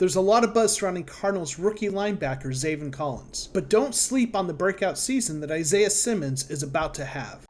There's a lot of buzz surrounding Cardinals rookie linebacker Zaven Collins, but don't sleep on the breakout season that Isaiah Simmons is about to have.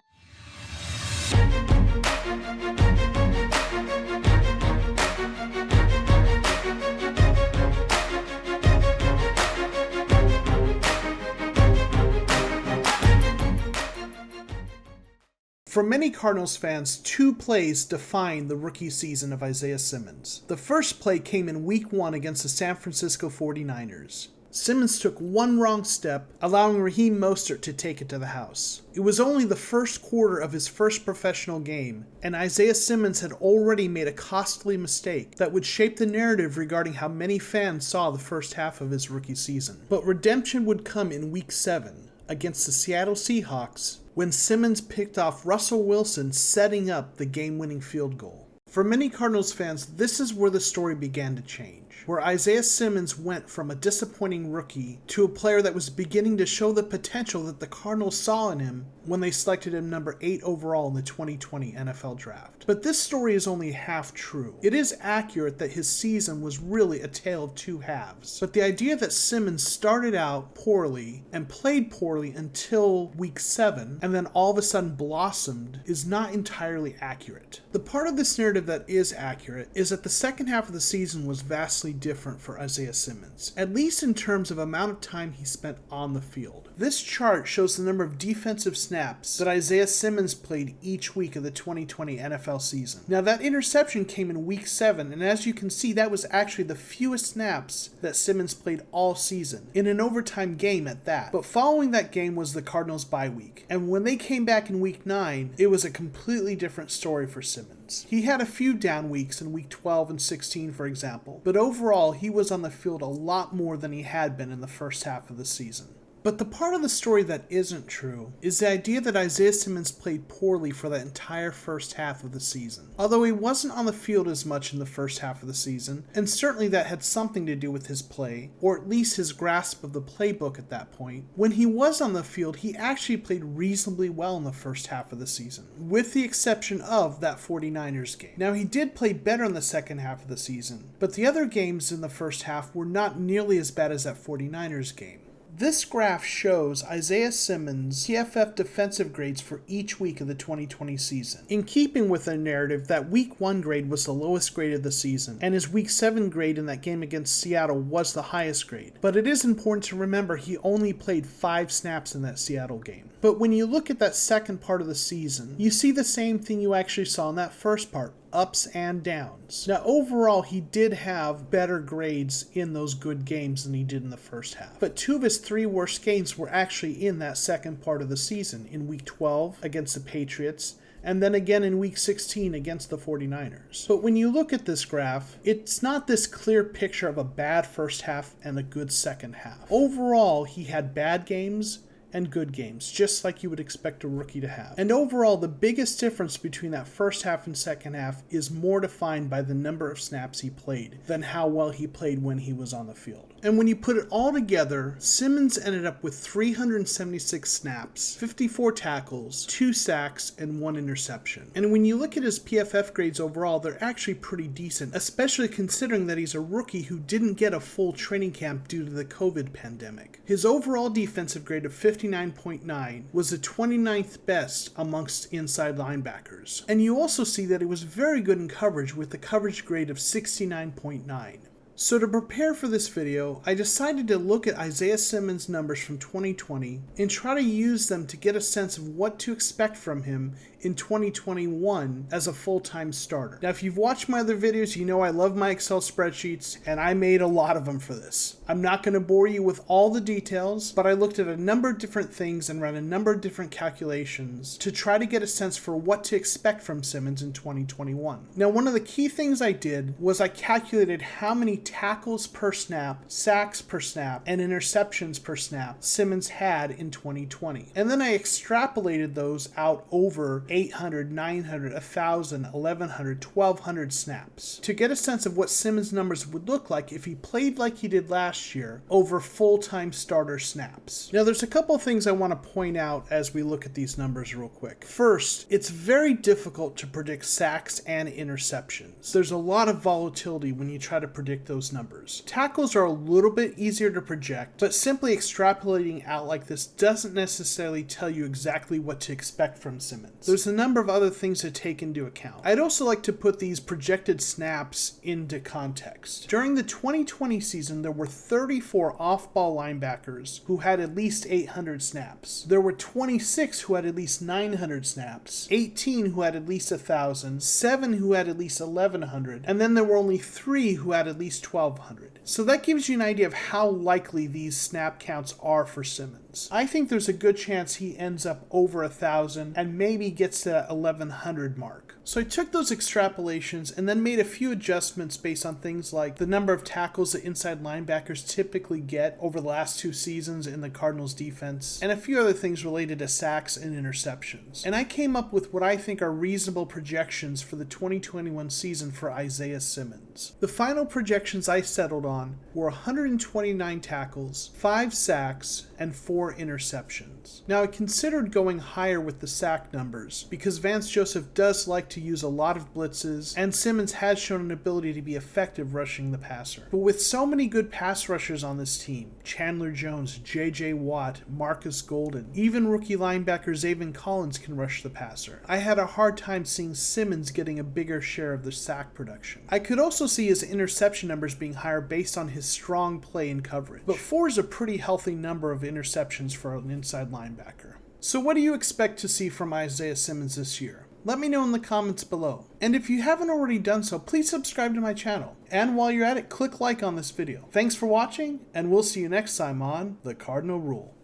For many Cardinals fans, two plays define the rookie season of Isaiah Simmons. The first play came in Week 1 against the San Francisco 49ers. Simmons took one wrong step, allowing Raheem Mostert to take it to the house. It was only the first quarter of his first professional game, and Isaiah Simmons had already made a costly mistake that would shape the narrative regarding how many fans saw the first half of his rookie season. But redemption would come in Week 7 against the Seattle Seahawks, when Simmons picked off Russell Wilson, setting up the game-winning field goal. For many Cardinals fans, this is where the story began to change, where Isaiah Simmons went from a disappointing rookie to a player that was beginning to show the potential that the Cardinals saw in him when they selected him number 8 overall in the 2020 NFL Draft. But this story is only half true. It is accurate that his season was really a tale of two halves, but the idea that Simmons started out poorly and played poorly until Week 7 and then all of a sudden blossomed is not entirely accurate. The part of this narrative that is accurate is that the second half of the season was vastly different for Isaiah Simmons, at least in terms of amount of time he spent on the field. This chart shows the number of defensive snaps that Isaiah Simmons played each week of the 2020 NFL season. Now that interception came in Week 7, and as you can see, that was actually the fewest snaps that Simmons played all season, in an overtime game at that. But following that game was the Cardinals' bye week, and when they came back in Week 9, it was a completely different story for Simmons. He had a few down weeks in Week 12 and 16, for example, but overall he was on the field a lot more than he had been in the first half of the season. But the part of the story that isn't true is the idea that Isaiah Simmons played poorly for the entire first half of the season. Although he wasn't on the field as much in the first half of the season, and certainly that had something to do with his play, or at least his grasp of the playbook at that point, when he was on the field, he actually played reasonably well in the first half of the season, with the exception of that 49ers game. Now, he did play better in the second half of the season, but the other games in the first half were not nearly as bad as that 49ers game. This graph shows Isaiah Simmons' PFF defensive grades for each week of the 2020 season. In keeping with the narrative that Week 1 grade was the lowest grade of the season, and his Week 7 grade in that game against Seattle was the highest grade. But it is important to remember he only played 5 snaps in that Seattle game. But when you look at that second part of the season, you see the same thing you actually saw in that first part. Ups and downs. Now overall he did have better grades in those good games than he did in the first half. But 2 of his 3 worst games were actually in that second part of the season, in Week 12 against the Patriots, and then again in Week 16 against the 49ers. But when you look at this graph, it's not this clear picture of a bad first half and a good second half. Overall, he had bad games and good games, just like you would expect a rookie to have. And overall, the biggest difference between that first half and second half is more defined by the number of snaps he played than how well he played when he was on the field. And when you put it all together, Simmons ended up with 376 snaps, 54 tackles, 2 sacks, and 1 interception. And when you look at his PFF grades overall, they're actually pretty decent, especially considering that he's a rookie who didn't get a full training camp due to the COVID pandemic. His overall defensive grade of 59.9 was the 29th best amongst inside linebackers. And you also see that he was very good in coverage with the coverage grade of 69.9. So to prepare for this video, I decided to look at Isaiah Simmons' numbers from 2020 and try to use them to get a sense of what to expect from him in 2021 as a full-time starter. Now, if you've watched my other videos, you know I love my Excel spreadsheets, and I made a lot of them for this. I'm not going to bore you with all the details, but I looked at a number of different things and ran a number of different calculations to try to get a sense for what to expect from Simmons in 2021. Now, one of the key things I did was I calculated how many tackles per snap, sacks per snap, and interceptions per snap Simmons had in 2020. And then I extrapolated those out over 800, 900, 1,000, 1,100, 1,200 snaps to get a sense of what Simmons' numbers would look like if he played like he did last year over full-time starter snaps. Now, there's a couple of things I want to point out as we look at these numbers real quick. First, it's very difficult to predict sacks and interceptions. There's a lot of volatility when you try to predict those numbers. Tackles are a little bit easier to project, but simply extrapolating out like this doesn't necessarily tell you exactly what to expect from Simmons. There's a number of other things to take into account. I'd also like to put these projected snaps into context. During the 2020 season, there were 34 off-ball linebackers who had at least 800 snaps. There were 26 who had at least 900 snaps, 18 who had at least 1,000, 7 who had at least 1,100, and then there were only 3 who had at least 1,200. So that gives you an idea of how likely these snap counts are for Simmons. I think there's a good chance he ends up over 1,000 and maybe gets to that 1,100 mark. So I took those extrapolations and then made a few adjustments based on things like the number of tackles that inside linebackers typically get over the last 2 seasons in the Cardinals defense, and a few other things related to sacks and interceptions. And I came up with what I think are reasonable projections for the 2021 season for Isaiah Simmons. The final projections I settled on were 129 tackles, 5 sacks, and 4 interceptions. Now I considered going higher with the sack numbers because Vance Joseph does like to use a lot of blitzes, and Simmons has shown an ability to be effective rushing the passer. But with so many good pass rushers on this team, Chandler Jones, J.J. Watt, Marcus Golden, even rookie linebacker Zaven Collins can rush the passer, I had a hard time seeing Simmons getting a bigger share of the sack production. I could also see his interception numbers being higher based on his strong play and coverage, but 4 is a pretty healthy number of interceptions for an inside linebacker. So what do you expect to see from Isaiah Simmons this year? Let me know in the comments below. And if you haven't already done so, please subscribe to my channel. And while you're at it, click like on this video. Thanks for watching, and we'll see you next time on The Cardinal Rule.